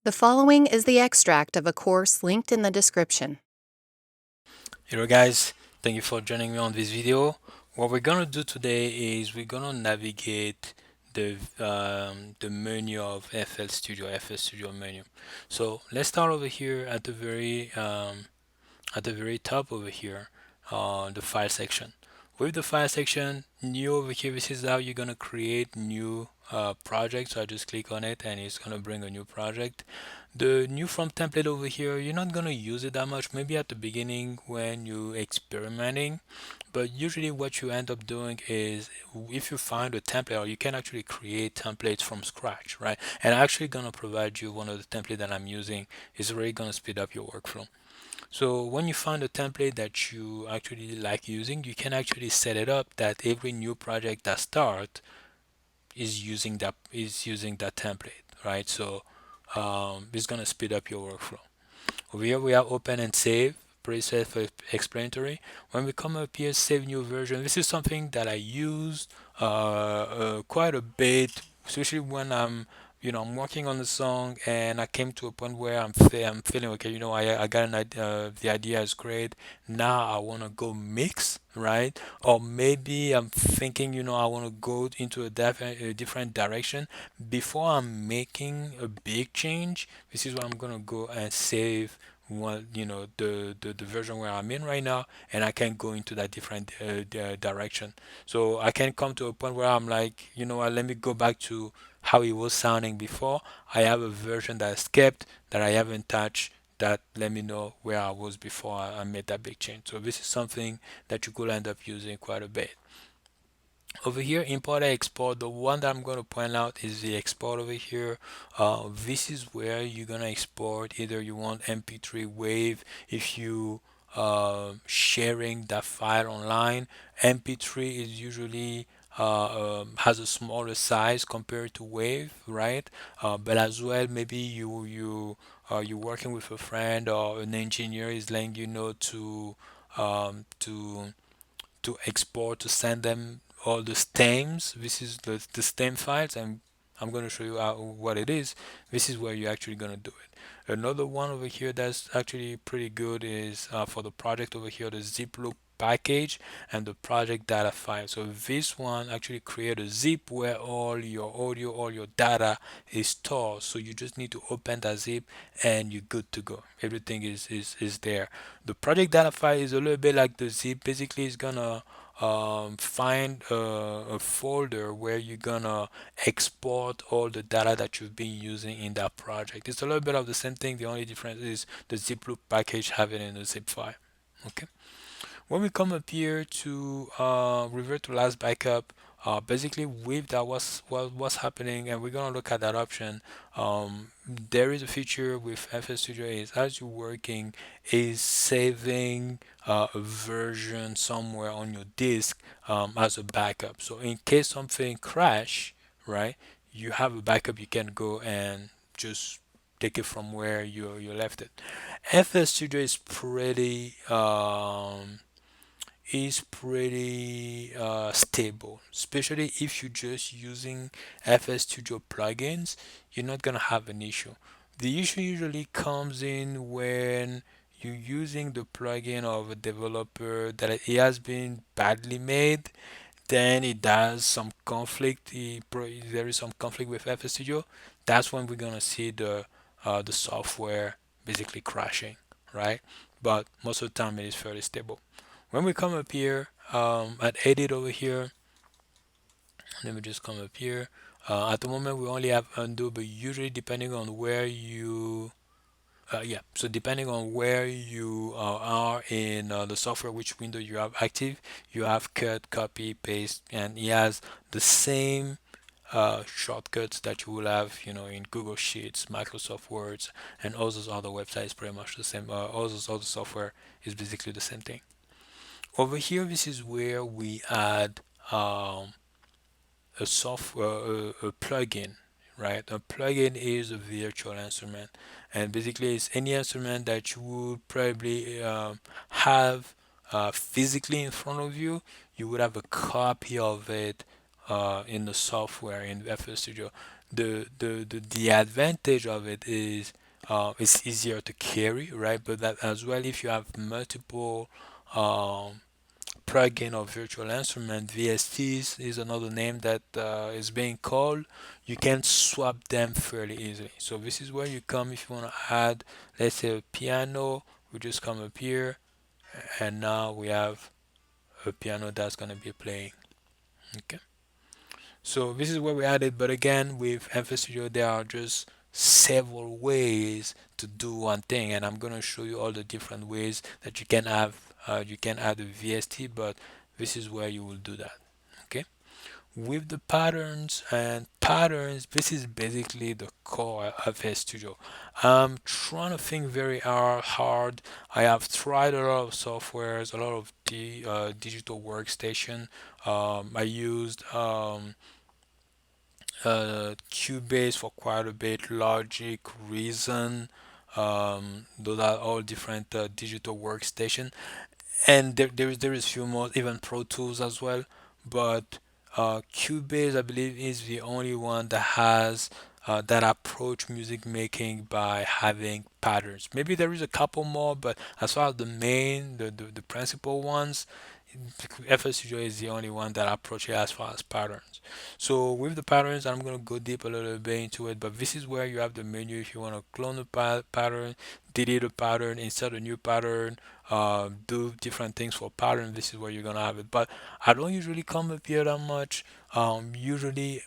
The following is the extract of a course linked in the description. Hello guys, thank you for joining me on this video. What we're gonna do today is we're gonna navigate the menu of FL Studio menu. So let's start over here at the very top over here, the file section. With the file section, new over here, this is how you're gonna create new project. So I just click on it and it's gonna bring a new project. The new from template over here, you're not gonna use it that much, maybe at the beginning when you experimenting, but usually what you end up doing is if you find a template, or you can actually create templates from scratch, right? And I'm actually gonna provide you one of the templates that I'm using. Is really gonna speed up your workflow. So when you find a template that you actually like using, you can actually set it up that every new project that start is using that template, right? So it's gonna speed up your workflow. Over here we have open and save, pretty self-explanatory. When we come up here, save new version, this is something that I use quite a bit, especially when I'm working on the song and I came to a point where I'm feeling okay. I got an idea, the idea is great. Now I want to go mix, right? Or maybe I'm thinking, I want to go into a different direction. Before I'm making a big change, this is where I'm gonna go and save one, the version where I'm in right now, and I can go into that different direction. So I can come to a point where I'm like, you know what, let me go back to how it was sounding before. I have a version that is kept that I haven't touched, that let me know where I was before I made that big change. So this is something that you could end up using quite a bit. Over here, import and export, the one that I'm going to point out is the export over here. This is where you're going to export, either you want mp3 wave, if you sharing that file online. mp3 is usually has a smaller size compared to wave, right? But as well, maybe you're working with a friend or an engineer is letting you know um, to to export, to send them all the stems. This is the stem files, and I'm going to show you what it is. This is where you're actually going to do it. Another one over here that's actually pretty good is for the project over here, the zip loop package and the project data file. So this one actually create a zip where all your audio, all your data is stored. So you just need to open that zip and you're good to go. Everything is there. The project data file is a little bit like the zip. Basically, it's gonna find a folder where you're gonna export all the data that you've been using in that project. It's a little bit of the same thing. The only difference is the zip loop package have it in a zip file. Okay. When we come up here to revert to last backup, basically with that what's happening, and we're gonna look at that option. There is a feature with FL Studio is as you're working is saving a version somewhere on your disk as a backup. So in case something crash, right, you have a backup. You can go and just take it from where you left it. FL Studio is pretty stable, especially if you're just using FS Studio plugins. You're not gonna have an issue. The issue usually comes in when you're using the plugin of a developer that it has been badly made, then it does some conflict. There is some conflict with FS Studio. That's when we're gonna see the software basically crashing, right? But most of the time it is fairly stable. When we come up here at edit over here, let me just come up here. At the moment we only have undo, but usually depending on where you yeah, so depending on where you are in the software, which window you have active, you have cut, copy, paste, and it has the same shortcuts that you will have, in Google Sheets, Microsoft Words, and all those other websites. Pretty much the same. All those other software is basically the same thing. Over here, this is where we add um, a software, a plugin, right? A plugin is a virtual instrument, and basically it's any instrument that you would probably have physically in front of you. You would have a copy of it in the software in FL Studio. the advantage of it is it's easier to carry, right? But that as well, if you have multiple um, plugin or virtual instrument, VSTs is another name that is being called. You can swap them fairly easily. So this is where you come if you want to add, let's say, a piano. We just come up here, and now we have a piano that's gonna be playing. Okay. So this is where we added, but again, with FL Studio, there are just several ways to do one thing, and I'm gonna show you all the different ways that you can have. You can add a VST, but this is where you will do that. Okay. With the patterns and patterns, this is basically the core of FL Studio. I'm trying to think very hard. I have tried a lot of softwares, a lot of digital workstation. I used Cubase for quite a bit, Logic, Reason. Those are all different digital workstation, and there is few more, even Pro Tools as well. But Cubase, I believe, is the only one that has that approach music making by having patterns. Maybe there is a couple more, but as far as the main, the principal ones, FL Studio is the only one that approach it as far as patterns. So with the patterns, I'm gonna go deep a little bit into it, but this is where you have the menu if you want to clone a pattern, delete a pattern, insert a new pattern, do different things for pattern. This is where you're gonna have it. But I don't usually come up here that much. Usually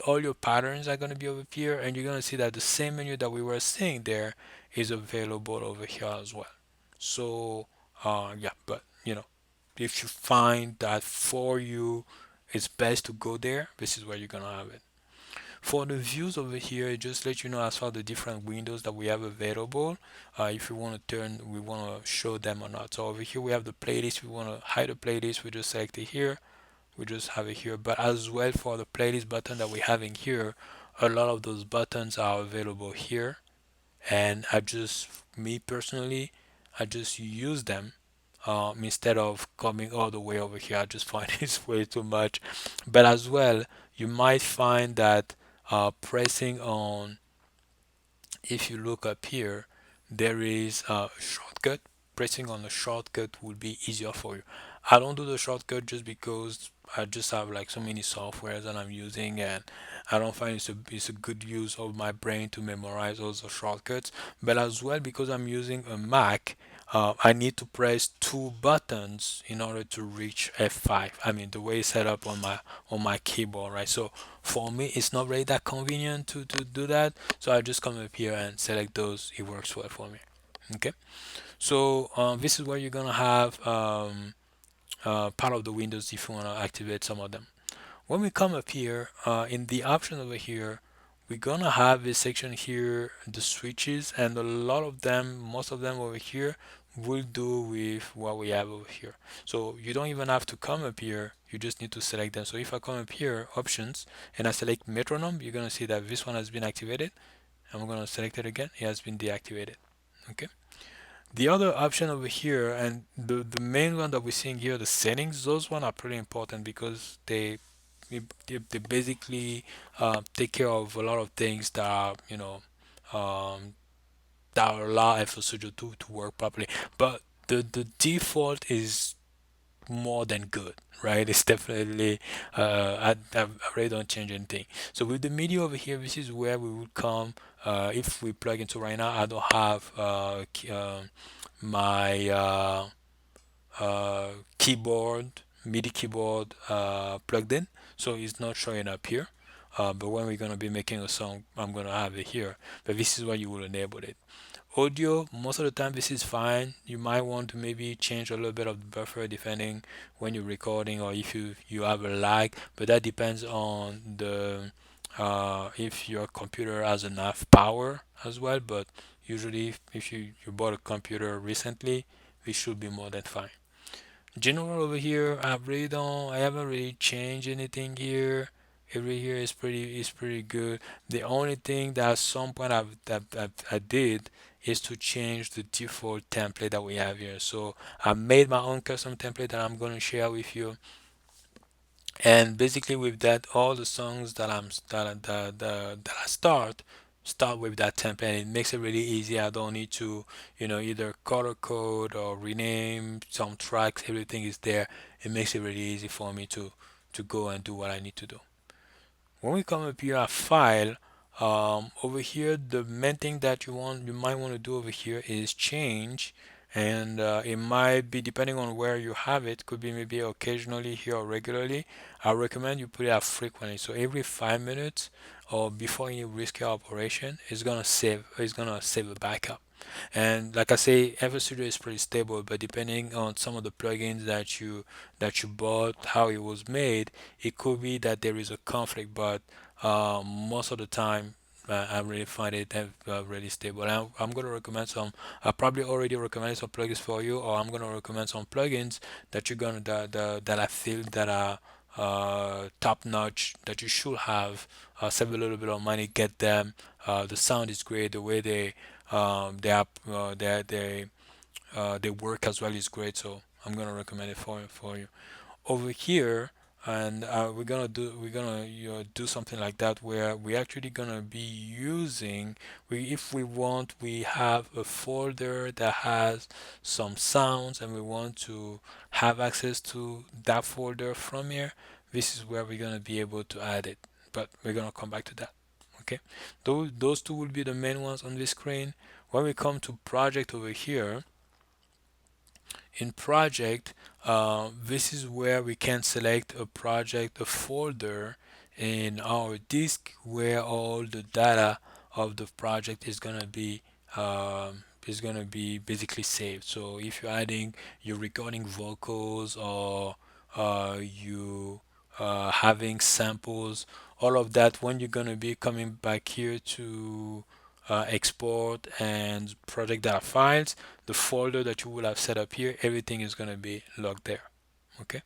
all your patterns are gonna be over here, and you're gonna see that the same menu that we were seeing there is available over here as well. So yeah, but if you find that for you it's best to go there, this is where you're gonna have it. For the views over here, it just let you know as far the different windows that we have available. If you want to turn, we want to show them or not. So over here we have the playlist. We want to hide the playlist. We just select it here. We just have it here. But as well for the playlist button that we have in here, a lot of those buttons are available here. And me personally, I just use them instead of coming all the way over here. I just find it's way too much. But as well, you might find that pressing on, if you look up here, there is a shortcut. Pressing on the shortcut will be easier for you. I don't do the shortcut just because I just have like so many softwares that I'm using, and I don't find it's a good use of my brain to memorize all the shortcuts. But as well, because I'm using a Mac, I need to press two buttons in order to reach F5. I mean, the way it's set up on my keyboard, right? So for me, it's not really that convenient to do that. So I just come up here and select those. It works well for me. Okay. So this is where you're gonna have part of the windows if you want to activate some of them. When we come up here, in the option over here, we're gonna have this section here, the switches, and a lot of them, most of them over here, will do with what we have over here. So you don't even have to come up here, you just need to select them. So if I come up here, options, and I select metronome, you're gonna see that this one has been activated. I'm gonna select it again, it has been deactivated. Okay. The other option over here, and the main one that we're seeing here, the settings, those one are pretty important because they basically take care of a lot of things that are, um, that allow FL Studio to work properly. But the default is more than good, right? It's definitely I really don't change anything. So with the MIDI over here, this is where we would come. If we plug into right now, I don't have my keyboard, MIDI keyboard plugged in, so it's not showing up here. But when we're gonna be making a song, I'm gonna have it here. But this is where you will enable it. Audio, most of the time this is fine. You might want to maybe change a little bit of the buffer depending when you're recording or if you have a lag, but that depends on the if your computer has enough power as well. But usually if you bought a computer recently, it should be more than fine. General over here, I haven't really changed anything here. Every here is pretty good. The only thing that at some point I did is to change the default template that we have here. So I made my own custom template that I'm going to share with you. And basically with that, all the songs that that I start with that template. It makes it really easy. I don't need to, either color code or rename some tracks. Everything is there. It makes it really easy for me to go and do what I need to do. When we come up here at file, over here, the main thing that you might want to do over here is change, and it might be depending on where you have it, could be maybe occasionally here or regularly. I recommend you put it at frequently, so every 5 minutes or before any risky operation, it's gonna save a backup. And like I say, FL Studio is pretty stable, but depending on some of the plugins that you bought, how it was made, it could be that there is a conflict. But most of the time, I really find it really stable. And I'm going to recommend some. I probably already recommended some plugins for you, or I'm going to recommend some plugins that you're gonna that I feel that are top notch, that you should have. Save a little bit of money, get them. The sound is great. The way they work as well is great. So I'm gonna recommend it for you over here. And we're gonna do something like that where we actually gonna be using, if we want, we have a folder that has some sounds and we want to have access to that folder from here. This is where we're gonna be able to add it, but we're gonna come back to that. Okay, those two will be the main ones on this screen. When we come to project over here, in project, this is where we can select a project, a folder in our disk where all the data of the project is gonna be basically saved. So if you're adding, you're recording vocals, or you having samples, all of that, when you're gonna be coming back here to export and project data files, the folder that you will have set up here, everything is going to be logged there. Okay.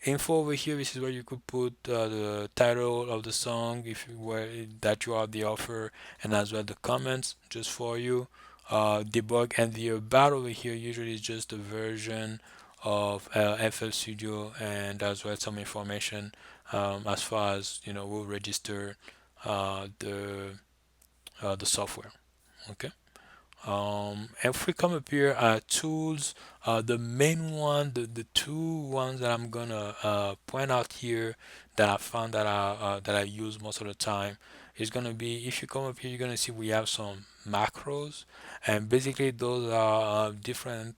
Info over here, this is where you could put the title of the song, if you were that you are the author, and as well the comments just for you. Debug, and the about over here usually is just the version of FL Studio, and as well some information as far as we'll register the software. Okay. If we come up here at tools, the main one, the two ones that I'm gonna point out here that I found that I use most of the time is gonna be, if you come up here, you're gonna see we have some macros, and basically those are different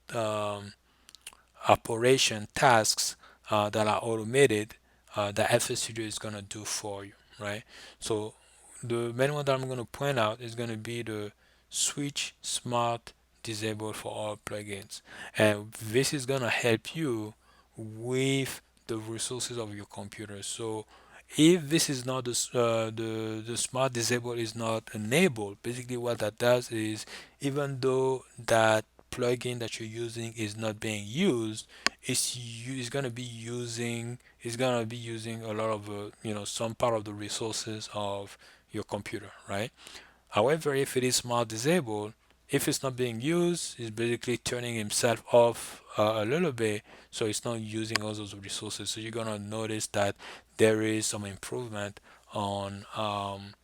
operation tasks that are automated, that FL Studio is gonna do for you, right? So the main one that I'm gonna point out is gonna be the switch smart disable for all plugins, and this is gonna help you with the resources of your computer. So if this is not the smart disable is not enabled, basically what that does is, even though that plugin that you're using is not being used, it's gonna be using a lot of some part of the resources of your computer, right? However, if it is smart disabled, if it's not being used, it's basically turning himself off a little bit, so it's not using all those resources. So you're gonna notice that there is some improvement on um,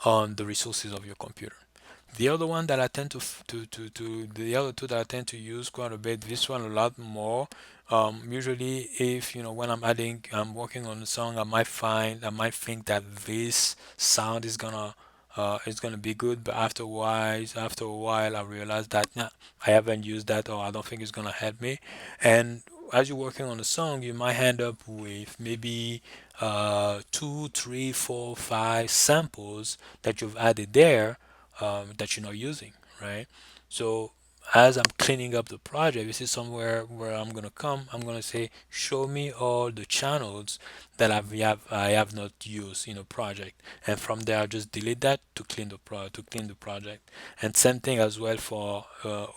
on the resources of your computer. The other one that I tend to the other two that I tend to use quite a bit, this one a lot more. Usually, if when I'm working on a song, I might think that this sound is gonna be good, but after a while, I realize that, nah, I haven't used that, or I don't think it's gonna help me. And as you're working on a song, you might end up with maybe two, three, four, five samples that you've added there, that you're not using, right? So as I'm cleaning up the project, this is somewhere where I'm gonna say, show me all the channels that I have not used in a project, and from there I'll just delete that to clean the project. And same thing as well for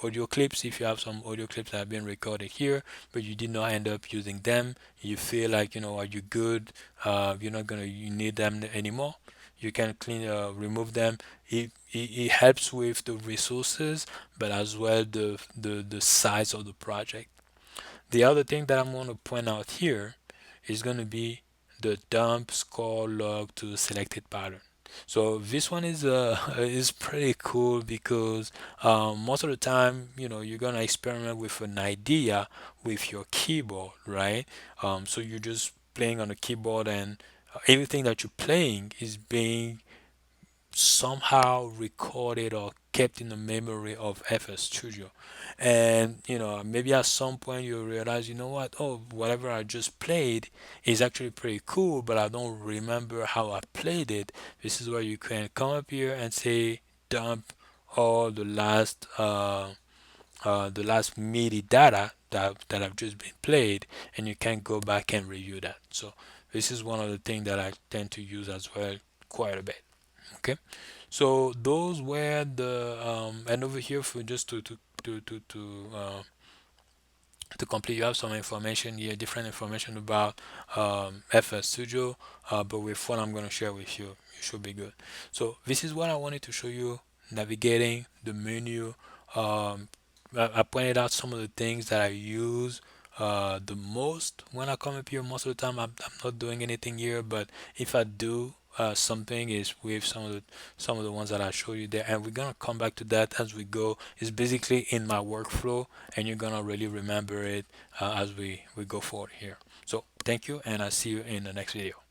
audio clips. If you have some audio clips that have been recorded here, but you did not end up using them, you feel like, are you good? You're not gonna you need them anymore. You can remove them. It helps with the resources, but as well the size of the project. The other thing that I'm going to point out here, is going to be the dump score log to selected pattern. So this one is is pretty cool because most of the time, you're gonna experiment with an idea with your keyboard, right? So you're just playing on the keyboard, and everything that you're playing is being somehow recorded or kept in the memory of FL Studio. And maybe at some point you realize, you know what, oh, whatever I just played is actually pretty cool, but I don't remember how I played it. This is where you can come up here and say dump all the last MIDI data that have just been played, and you can go back and review that. So this is one of the things that I tend to use as well quite a bit. Okay, so those were the and over here for just to complete, you have some information here, different information about FL Studio, but with what I'm going to share with you, you should be good. So this is what I wanted to show you: navigating the menu. um, I pointed out some of the things that I use the most when I come up here. Most of the time I'm not doing anything here, but if I do something, is with some of the ones that I showed you there, and we're gonna come back to that as we go. It's basically in my workflow, and you're gonna really remember it as we go forward here. So thank you, and I'll see you in the next video.